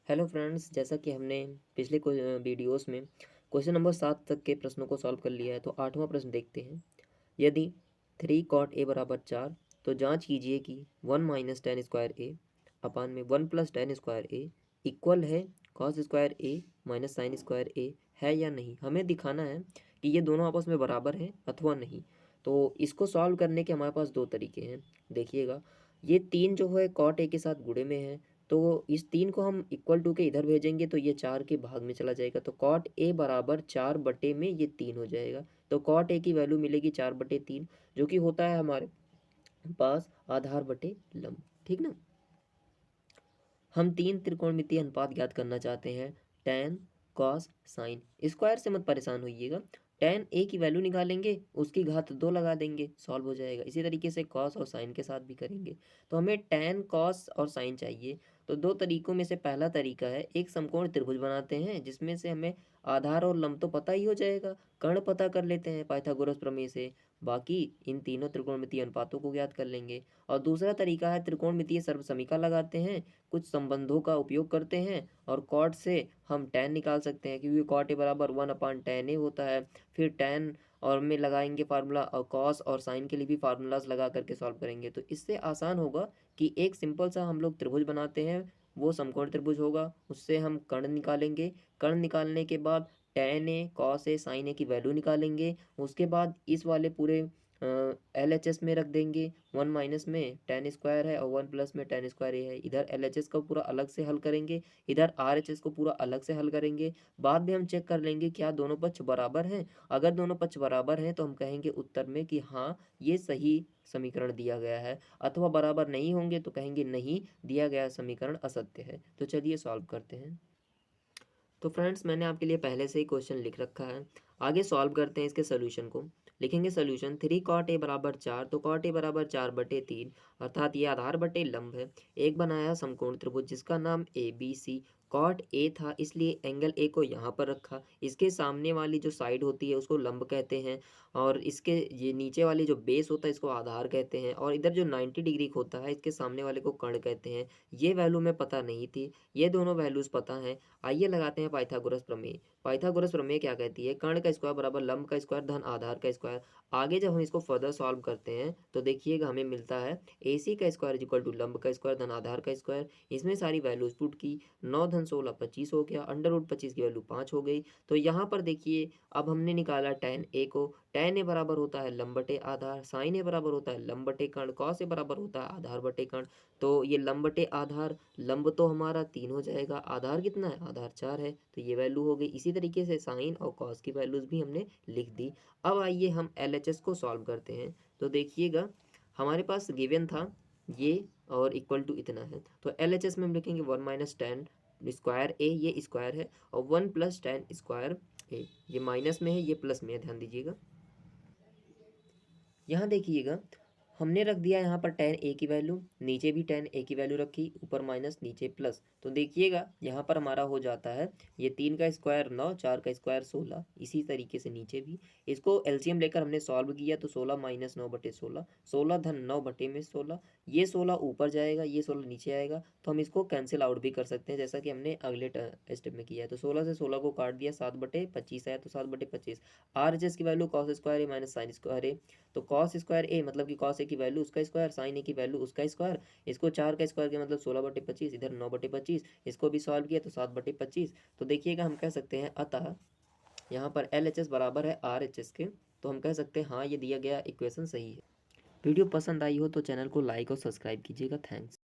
Hello friends, जैसा कि हमने पिछले वीडियोस में क्वेश्चन नंबर 7 तक के प्रश्नों को सॉल्व कर लिया है, तो 8वां प्रश्न देखते हैं। यदि 3 कॉट ए बराबर 4, तो जांच कीजिए कि 1 माइनस टेन स्क्वायर ए अपान में 1 प्लस टेन स्क्वायर ए इक्वल है कॉस स्क्वायर ए माइनस साइन स्क्वायर ए है या नहीं। हमें दिखाना है कि ये दोनों आपस में बराबर हैं अथवा नहीं। तो इसको सॉल्व करने के हमारे पास दो तरीके हैं। देखिएगा, ये तीन जो है कॉट ए के साथ गुणे में है, तो इस तीन को हम इक्वल टू के इधर भेजेंगे तो ये 4 के भाग में चला जाएगा, तो कॉट ए बराबर 4 बटे में ये 3 हो जाएगा। तो कॉट ए की वैल्यू मिलेगी 4/3, जो कि होता है हमारे पास आधार बटे लंब। ठीक ना। हम तीन त्रिकोणमितीय अनुपात ज्ञात करना चाहते हैं, टेन कॉस साइन। स्क्वायर से मत परेशान होइएगा, टेन ए की वैल्यू निकालेंगे, उसकी घात 2 लगा देंगे, सॉल्व हो जाएगा। इसी तरीके से कॉस और साइन के साथ भी करेंगे। तो हमें टेन कॉस और साइन चाहिए। तो दो तरीकों में से पहला तरीका है, एक समकोण त्रिभुज बनाते हैं जिसमें से हमें आधार और लंब तो पता ही हो जाएगा, कर्ण पता कर लेते हैं पाइथागोरस प्रमेय से, बाकी इन तीनों त्रिकोणमितीय अनुपातों को ज्ञात कर लेंगे। और दूसरा तरीका है, त्रिकोणमितीय सर्वसमीकरण लगाते हैं, कुछ संबंधों का उपयोग करते हैं और कॉट से हम टेन निकाल सकते हैं, क्योंकि कॉट ए बराबर 1/tan ए होता है। फिर टेन और में लगाएंगे फार्मूला, और कॉस और साइन के लिए भी फार्मूलाज लगा करके सॉल्व करेंगे। तो इससे आसान होगा कि एक सिंपल सा हम लोग त्रिभुज बनाते हैं, वो समकोण त्रिभुज होगा, उससे हम कर्ण निकालेंगे। कर्ण निकालने के बाद ten A cos A sign ए की वैल्यू निकालेंगे। उसके बाद इस वाले पूरे LHS में रख देंगे। 1 माइनस में टेन स्क्वायर है और 1 प्लस में टेन स्क्वायर ए है। इधर LHS को पूरा अलग से हल करेंगे, इधर RHS को पूरा अलग से हल करेंगे। बाद में हम चेक कर लेंगे क्या दोनों पक्ष बराबर हैं। अगर दोनों पक्ष बराबर हैं तो हम कहेंगे उत्तर में कि हाँ, ये सही समीकरण दिया गया है, अथवा बराबर नहीं होंगे तो कहेंगे नहीं, दिया गया समीकरण असत्य है। तो चलिए सॉल्व करते हैं। तो फ्रेंड्स, मैंने आपके लिए पहले से ही क्वेश्चन लिख रखा है, आगे सॉल्व करते हैं इसके सोल्यूशन को। लिखेंगे सोल्यूशन, 3 कॉट ए बराबर 4, तो कॉट ए बराबर 4/3, अर्थात ये आधार बटे लंब है। एक बनाया समकोण त्रिभुज जिसका नाम ABC। कॉट ए था इसलिए एंगल ए को यहाँ पर रखा, इसके सामने वाली जो साइड होती है उसको लंब कहते हैं, और इसके ये नीचे वाली जो बेस होता है इसको आधार कहते हैं, और इधर जो 90 डिग्री होता है इसके सामने वाले को कर्ण कहते हैं। ये वैल्यू में पता नहीं थी, ये दोनों वैल्यूज पता हैं। आइए लगाते हैं पाइथागोरस प्रमेय। पाइथागोरस प्रमेय क्या कहती है, कर्ण का स्क्वायर बराबर लंब का स्क्वायर धन आधार का स्क्वायर। आगे जब हम इसको फर्दर सॉल्व करते हैं तो देखिएगा हमें मिलता है AC का स्क्वायर इज इक्वल टू लंब का स्क्वायर धन आधार का स्क्वायर। इसमें सारी वैल्यूज पुट की, 9 धन 16 25 हो गया, अंडर रूट 25 की वैल्यू 5 हो गई। तो यहाँ पर देखिए, अब हमने निकाला tan A को। tan A बराबर होता है लंब बटे आधार, sin A बराबर होता है लंब बटे कर्ण, cos A बराबर होता है आधार बटे कर्ण। तो ये लंब बटे आधार, लंब तो हमारा 3 हो जाएगा, आधार कितना है, आधार 4 है, तो ये वैल्यू हो गई। इसी तरीके से साइन और कॉस की वैल्यूज भी हमने लिख दी। अब आइए हम LHS को सॉल्व करते हैं। तो देखिएगा, हमारे पास गिवन था ये और इक्वल टू इतना है, तो LHS में हम लिखेंगे 1 माइनस टेन स्क्वायर ए, ये स्क्वायर है, और 1 प्लस टेन स्क्वायर ए, ये माइनस में है ये प्लस में है, ध्यान दीजिएगा। यहाँ देखिएगा, हमने रख दिया यहाँ पर tan A की वैल्यू, नीचे भी tan A की वैल्यू रखी, ऊपर माइनस नीचे प्लस। तो देखिएगा यहाँ पर हमारा हो जाता है, ये 3 का स्क्वायर 9, 4 का स्क्वायर 16, इसी तरीके से नीचे भी। इसको LCM लेकर हमने सॉल्व किया तो 16 माइनस 9/16, 16 धन 9/16, ये 16 ऊपर जाएगा, ये 16 नीचे आएगा, तो हम इसको कैंसिल आउट भी कर सकते हैं जैसा कि हमने अगले स्टेप में किया है। तो 16 से 16 को काट दिया, 7/25 आया, तो 7/25। RHS की वैल्यू कॉस स्क्वायर ए माइनस साइन स्क्वायर ए, तो कॉस स्क्वायर ए मतलब कि कॉस ए की वैल्यू उसका स्क्वायर, साइन ए की वैल्यू उसका स्क्वायर, इसको 4 का स्क्वायर के मतलब 16/25, इधर 9/25, इसको भी सॉल्व किया तो 7/25। तो देखिएगा हम कह सकते हैं अतः यहाँ पर LHS बराबर है RHS के, तो हम कह सकते हैं हाँ, ये दिया गया इक्वेशन सही है। वीडियो पसंद आई हो तो चैनल को लाइक और सब्सक्राइब कीजिएगा। थैंक्स।